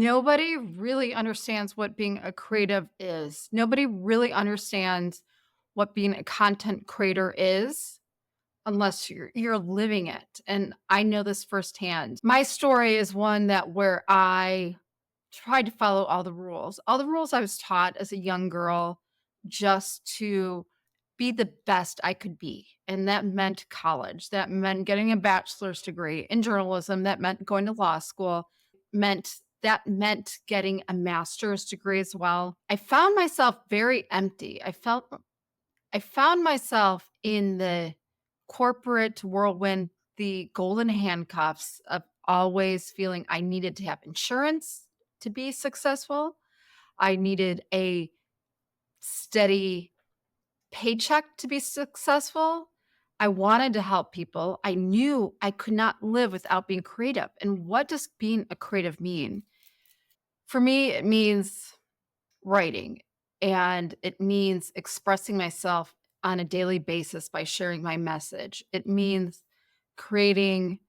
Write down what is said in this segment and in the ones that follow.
Nobody really understands what being a creative is. Nobody really understands what being a content creator is unless you're living it. And I know this firsthand. My story is one that where I tried to follow all the rules I was taught as a young girl just to be the best I could be. And that meant college. That meant getting a bachelor's degree in journalism. That meant going to law school. Meant getting a master's degree as well. I found myself very empty. I found myself in the corporate whirlwind, the golden handcuffs of always feeling I needed to have insurance to be successful. I needed a steady paycheck to be successful. I wanted to help people. I knew I could not live without being creative. And what does being a creative mean? For me, it means writing, and it means expressing myself on a daily basis by sharing my message. It means creating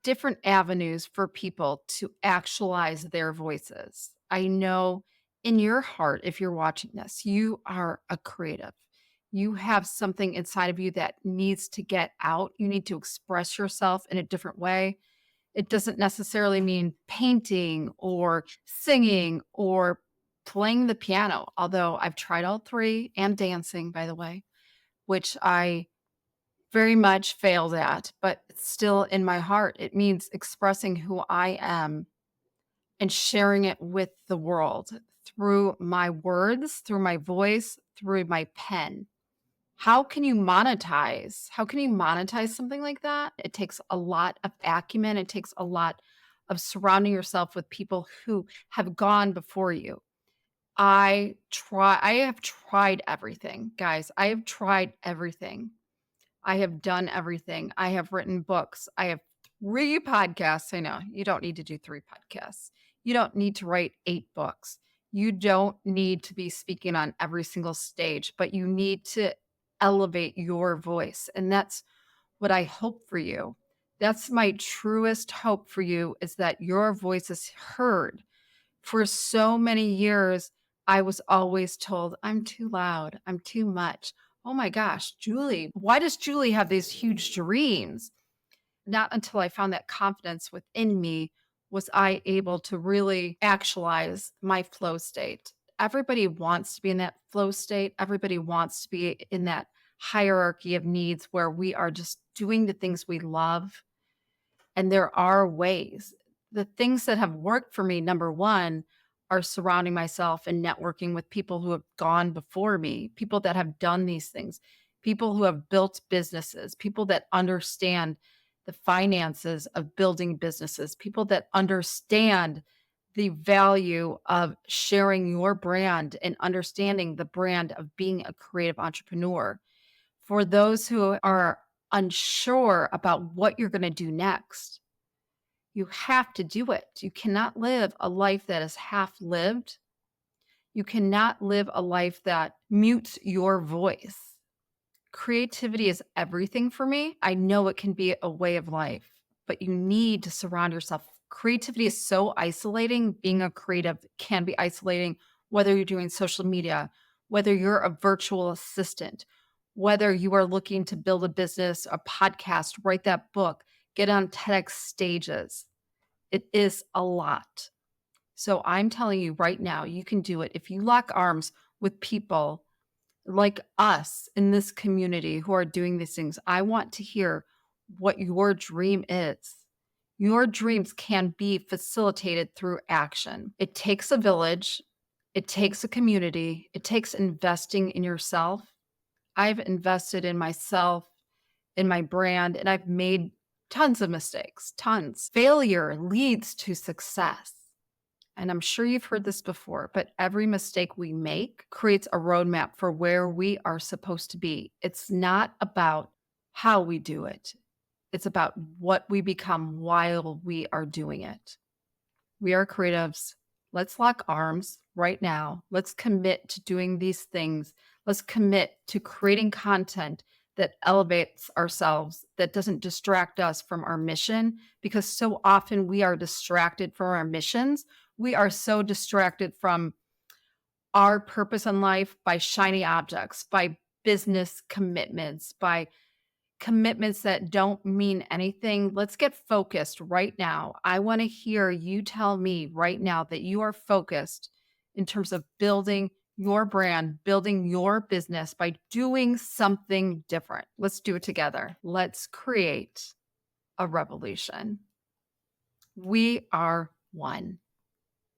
different avenues for people to actualize their voices. I know in your heart, if you're watching this, you are a creative. You have something inside of you that needs to get out. You need to express yourself in a different way. It doesn't necessarily mean painting or singing or playing the piano, although I've tried all three, and dancing, by the way, which I very much failed at, but it's still in my heart. It means expressing who I am and sharing it with the world through my words, through my voice, through my pen. How can you monetize? How can you monetize something like that? It takes a lot of acumen. It takes a lot of surrounding yourself with people who have gone before you. I have tried everything, guys. I have tried everything. I have done everything. I have written books. I have 3 podcasts. I know you don't need to do 3 podcasts. You don't need to write 8 books. You don't need to be speaking on every single stage, but you need to elevate your voice. And that's what I hope for you. That's my truest hope for you, is that your voice is heard. For so many years, I was always told, "I'm too loud. I'm too much." Oh my gosh, Julie, why does Julie have these huge dreams? Not until I found that confidence within me was I able to really actualize my flow state. Everybody wants to be in that flow state. Everybody wants to be in that hierarchy of needs where we are just doing the things we love. And there are ways. The things that have worked for me, number one, are surrounding myself and networking with people who have gone before me, people that have done these things, people who have built businesses, people that understand the finances of building businesses, people that understand the value of sharing your brand and understanding the brand of being a creative entrepreneur. For those who are unsure about what you're going to do next, you have to do it. You cannot live a life that is half lived. You cannot live a life that mutes your voice. Creativity is everything for me. I know it can be a way of life, but you need to surround yourself. Creativity is so isolating. Being a creative can be isolating, whether you're doing social media, whether you're a virtual assistant, whether you are looking to build a business, a podcast, write that book, get on TEDx stages. It is a lot. So I'm telling you right now, you can do it. If you lock arms with people like us in this community who are doing these things, I want to hear what your dream is. Your dreams can be facilitated through action. It takes a village, it takes a community, it takes investing in yourself. I've invested in myself, in my brand, and I've made tons of mistakes, tons. Failure leads to success. And I'm sure you've heard this before, but every mistake we make creates a roadmap for where we are supposed to be. It's not about how we do it. It's about what we become while we are doing it. We are creatives. Let's lock arms right now. Let's commit to doing these things. Let's commit to creating content that elevates ourselves, that doesn't distract us from our mission, because so often we are distracted from our missions We are so distracted from our purpose in life by shiny objects, by business commitments, by commitments that don't mean anything. Let's get focused right now. I want to hear you tell me right now that you are focused in terms of building your brand, building your business by doing something different. Let's do it together. Let's create a revolution. We are one.